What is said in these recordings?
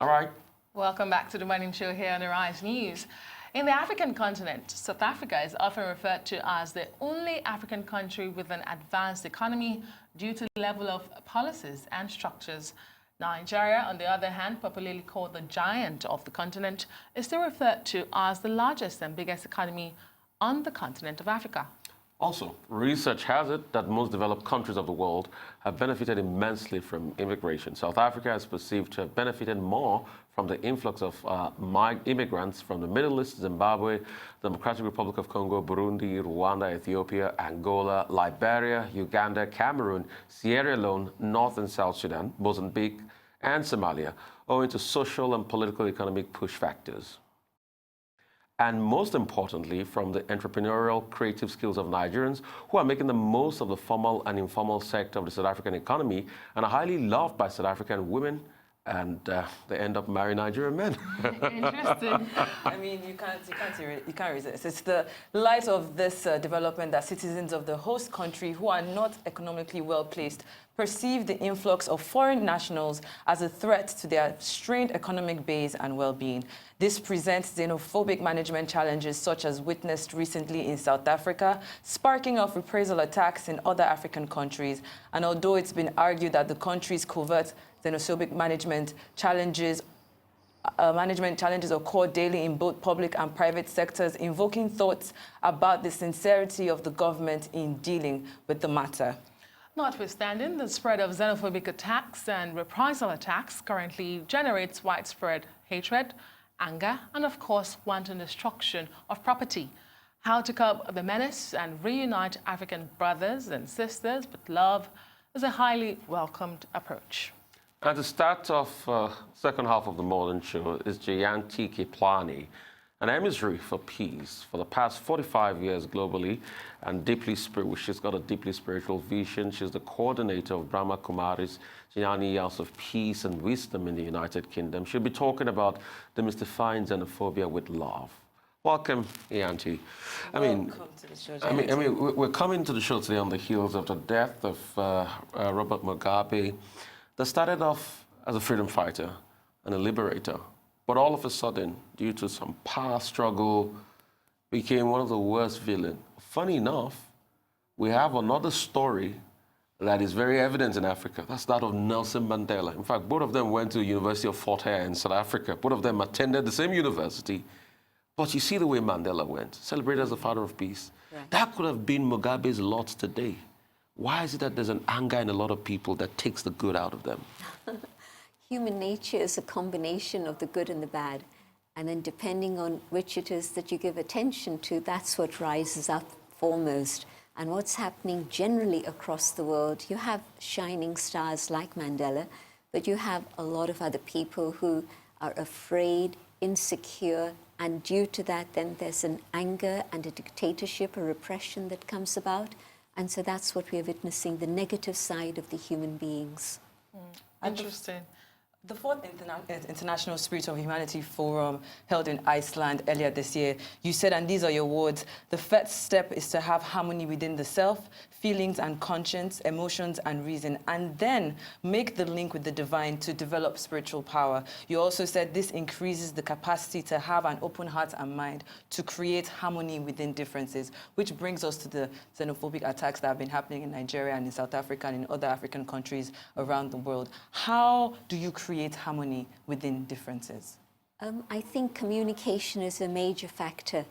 All right. Welcome back to the Morning Show here on Arise News. In the African continent, South Africa is often referred to as the only African country with an advanced economy due to the level of policies and structures. Nigeria, on the other hand, popularly called the giant of the continent, is still referred to as the largest and biggest economy on the continent of Africa. Also, research has it that most developed countries of the world have benefited immensely from immigration. South Africa is perceived to have benefited more from the influx of immigrants from the Middle East, Zimbabwe, Democratic Republic of Congo, Burundi, Rwanda, Ethiopia, Angola, Liberia, Uganda, Cameroon, Sierra Leone, North and South Sudan, Mozambique, and Somalia, owing to social and political economic push factors. And most importantly, from the entrepreneurial creative skills of Nigerians who are making the most of the formal and informal sector of the South African economy and are highly loved by South African women, and they end up marrying Nigerian men. Interesting. I mean, you can't resist. It's the light of this development that citizens of the host country who are not economically well placed perceive the influx of foreign nationals as a threat to their strained economic base and well-being. This presents xenophobic management challenges such as witnessed recently in South Africa, sparking off reprisal attacks in other African countries. And although it's been argued that the country's covert xenophobic management challenges occur daily in both public and private sectors, invoking thoughts about the sincerity of the government in dealing with the matter. Notwithstanding, the spread of xenophobic attacks and reprisal attacks currently generates widespread hatred, anger, and of course, wanton destruction of property. How to curb the menace and reunite African brothers and sisters with love is a highly welcomed approach. At the start of second half of the morning show is Jayanti Kirpalani, an emissary for peace for the past 45 years globally, and she's got a deeply spiritual vision. She's the coordinator of Brahma Kumaris, 9 years of peace and wisdom in the United Kingdom. She'll be talking about demystifying xenophobia with love. Welcome, Jayanti. Welcome to the show. We're coming to the show today on the heels of the death of Robert Mugabe, that started off as a freedom fighter and a liberator, but all of a sudden, due to some power struggle, became one of the worst villains. Funny enough, we have another story that is very evident in Africa. That's that of Nelson Mandela. In fact, both of them went to the University of Fort Hare in South Africa. Both of them attended the same university. But you see the way Mandela went, celebrated as the father of peace. Right. That could have been Mugabe's lot today. Why is it that there's an anger in a lot of people that takes the good out of them? Human nature is a combination of the good and the bad. And then depending on which it is that you give attention to, that's what rises up foremost. And what's happening generally across the world, you have shining stars like Mandela, but you have a lot of other people who are afraid, insecure, and due to that, then there's an anger and a dictatorship, a repression that comes about. And so that's what we're witnessing, the negative side of the human beings. Interesting. The fourth International Spirit of Humanity Forum held in Iceland earlier this year, you said, and these are your words, the first step is to have harmony within the self, feelings and conscience, emotions and reason, and then make the link with the divine to develop spiritual power. You also said this increases the capacity to have an open heart and mind to create harmony within differences, which brings us to the xenophobic attacks that have been happening in Nigeria and in South Africa and in other African countries around the world. How do you create harmony within differences? I think communication is a major factor.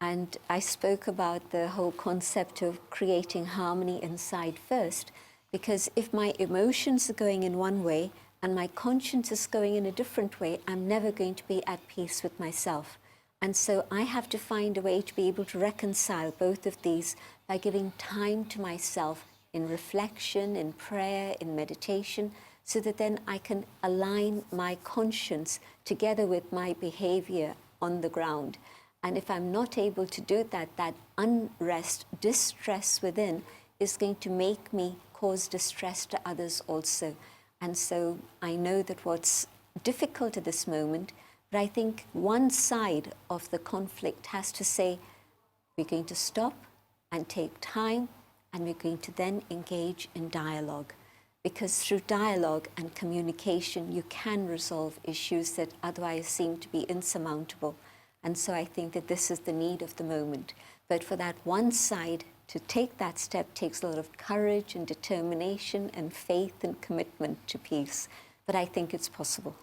And I spoke about the whole concept of creating harmony inside first, because if my emotions are going in one way and my conscience is going in a different way, I'm never going to be at peace with myself. And so I have to find a way to be able to reconcile both of these by giving time to myself in reflection, in prayer, in meditation, so that then I can align my conscience together with my behavior on the ground. And if I'm not able to do that, that unrest, distress within is going to make me cause distress to others also. And so I know that what's difficult at this moment, but I think one side of the conflict has to say, we're going to stop and take time, and we're going to then engage in dialogue. because through dialogue and communication, you can resolve issues that otherwise seem to be insurmountable. And so I think that this is the need of the moment. But for that one side to take that step takes a lot of courage and determination and faith and commitment to peace. But I think it's possible.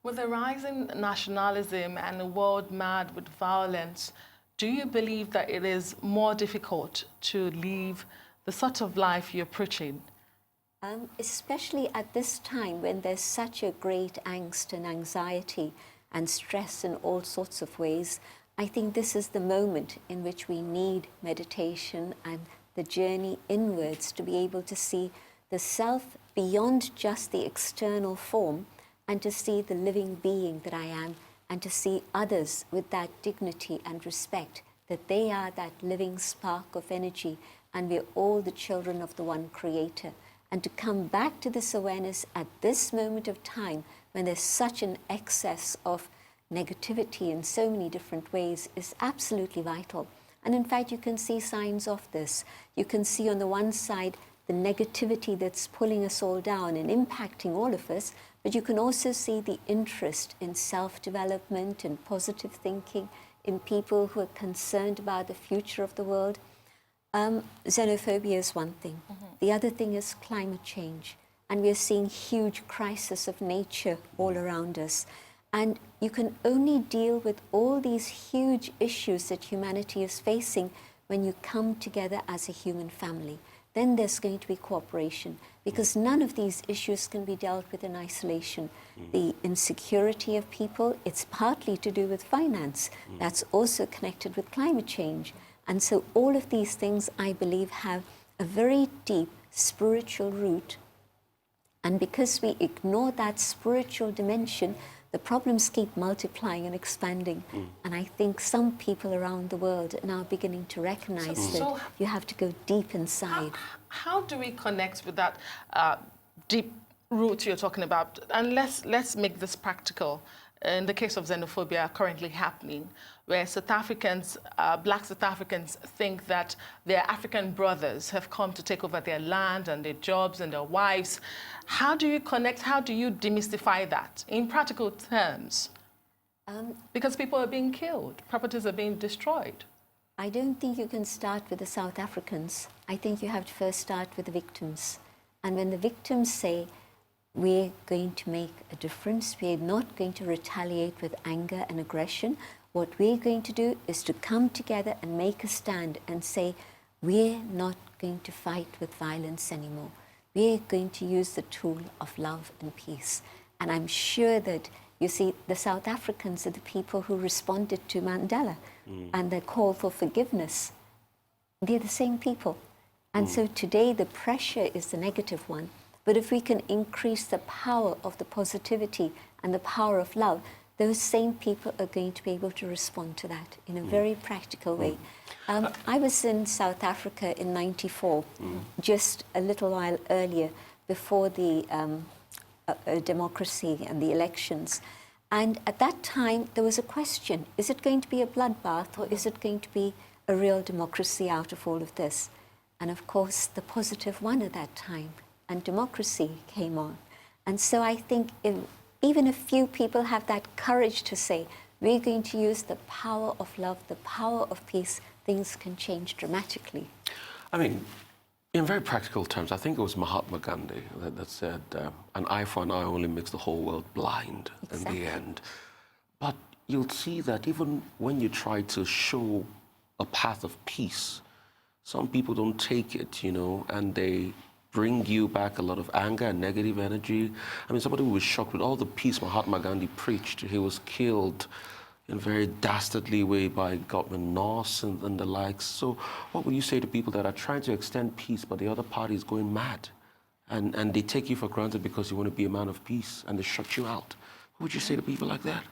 With the rising nationalism and a world mad with violence, do you believe that it is more difficult to live the sort of life you're preaching? Especially at this time when there's such a great angst and anxiety and stress in all sorts of ways, I think this is the moment in which we need meditation and the journey inwards to be able to see the self beyond just the external form, and to see the living being that I am, and to see others with that dignity and respect, that they are that living spark of energy, and we're all the children of the one Creator. And to come back to this awareness at this moment of time, when there's such an excess of negativity in so many different ways, is absolutely vital. And in fact, you can see signs of this. You can see on the one side the negativity that's pulling us all down and impacting all of us, but you can also see the interest in self-development and positive thinking in people who are concerned about the future of the world. Xenophobia is one thing. The other thing is climate change. And we are seeing huge crises of nature all around us. And you can only deal with all these huge issues that humanity is facing when you come together as a human family. Then there's going to be cooperation, because none of these issues can be dealt with in isolation. The insecurity of people, it's partly to do with finance. That's also connected with climate change. And so all of these things, I believe, have a very deep spiritual root. And because we ignore that spiritual dimension, the problems keep multiplying and expanding. And I think some people around the world are now beginning to recognize that you have to go deep inside. How do we connect with that deep root you're talking about? And let's make this practical. In the case of xenophobia currently happening, where South Africans, black South Africans, think that their African brothers have come to take over their land and their jobs and their wives. How do you connect? How do you demystify that in practical terms? Because people are being killed, properties are being destroyed. I don't think you can start with the South Africans. I think you have to first start with the victims. And when the victims say, we're going to make a difference, we're not going to retaliate with anger and aggression, what we're going to do is to come together and make a stand and say, we're not going to fight with violence anymore. We're going to use the tool of love and peace. And I'm sure that, you see, the South Africans are the people who responded to Mandela and the call for forgiveness. They're the same people. And so today the pressure is the negative one. But if we can increase the power of the positivity and the power of love, those same people are going to be able to respond to that in a very practical way. I was in South Africa in '94, just a little while earlier, before the democracy and the elections. And at that time, there was a question, is it going to be a bloodbath or is it going to be a real democracy out of all of this? And of course, the positive won at that time, and democracy came on. And so I think even a few people have that courage to say, we're going to use the power of love, the power of peace, things can change dramatically. I mean, in very practical terms, I think it was Mahatma Gandhi that said, an eye for an eye only makes the whole world blind in the end. But you'll see that even when you try to show a path of peace, some people don't take it, you know, and they bring you back a lot of anger and negative energy. I mean, somebody who was shocked with all the peace Mahatma Gandhi preached. He was killed in a very dastardly way by Government Norse and the likes. So what would you say to people that are trying to extend peace, but the other party is going mad? And they take you for granted because you want to be a man of peace, and they shut you out. What would you say to people like that?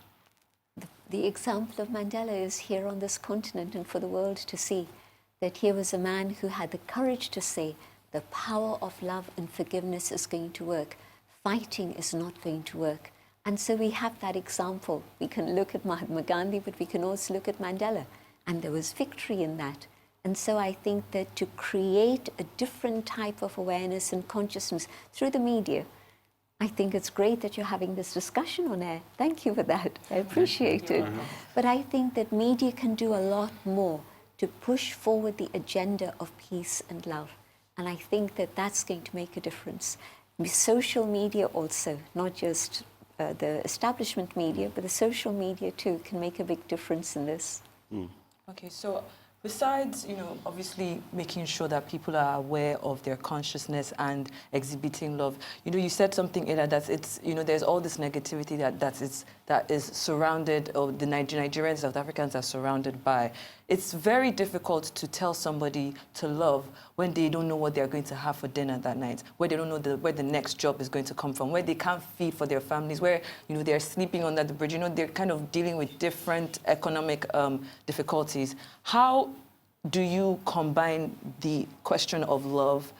The example of Mandela is here on this continent and for the world to see that here was a man who had the courage to say, the power of love and forgiveness is going to work. Fighting is not going to work. And so we have that example. We can look at Mahatma Gandhi, but we can also look at Mandela. And there was victory in that. And so I think that to create a different type of awareness and consciousness through the media, I think it's great that you're having this discussion on air. Thank you for that. I appreciate it. But I think that media can do a lot more to push forward the agenda of peace and love. And I think that that's going to make a difference. Social media also, not just the establishment media, but the social media too can make a big difference in this. Okay, so besides, obviously making sure that people are aware of their consciousness and exhibiting love, you said something earlier that it's, there's all this negativity that is surrounded, or the Nigerians, South Africans are surrounded by. It's very difficult to tell somebody to love when they don't know what they're going to have for dinner that night, where they don't know where the next job is going to come from, where they can't feed for their families, where, they're sleeping under the bridge, they're kind of dealing with different economic difficulties. How do you combine the question of love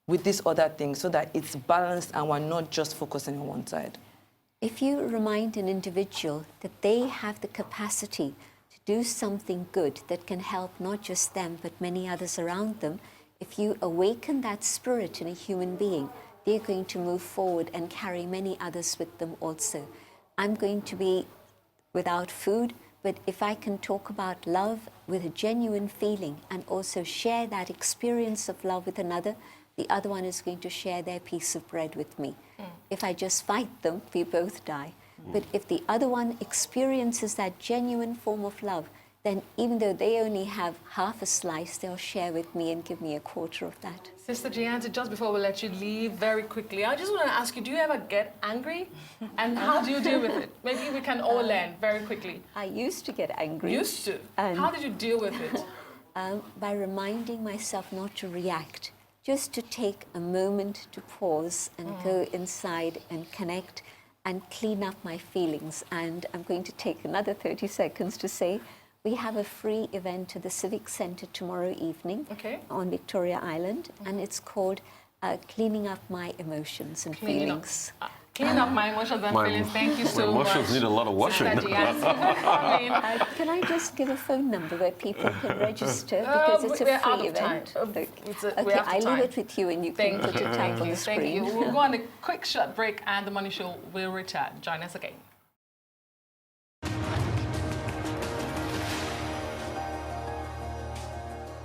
with these other things so that it's balanced and we're not just focusing on one side? If you remind an individual that they have the capacity to do something good that can help not just them but many others around them, if you awaken that spirit in a human being, they're going to move forward and carry many others with them also. I'm going to be without food, but if I can talk about love with a genuine feeling and also share that experience of love with another, the other one is going to share their piece of bread with me. If I just fight them, we both die. But if the other one experiences that genuine form of love, then even though they only have half a slice, they'll share with me and give me a quarter of that. Sister Jayanti, just before we let you leave very quickly, I just want to ask you, do you ever get angry? And how do you deal with it? Maybe we can all learn very quickly. I used to get angry. Used to? How did you deal with it? By reminding myself not to react, just to take a moment to pause and go inside and connect and clean up my feelings. And I'm going to take another 30 seconds to say, we have a free event at the Civic Centre tomorrow evening on Victoria Island, and it's called Cleaning Up My Emotions and Feelings. Cleaning up my emotions and feelings. Thank you so much. My emotions need a lot of washing. Can I just give a phone number where people can register, because it's a free event? Okay, I leave it with you and you can put your time on the screen. Thank you. We'll go on a quick short break and the Money Show will return. Join us again.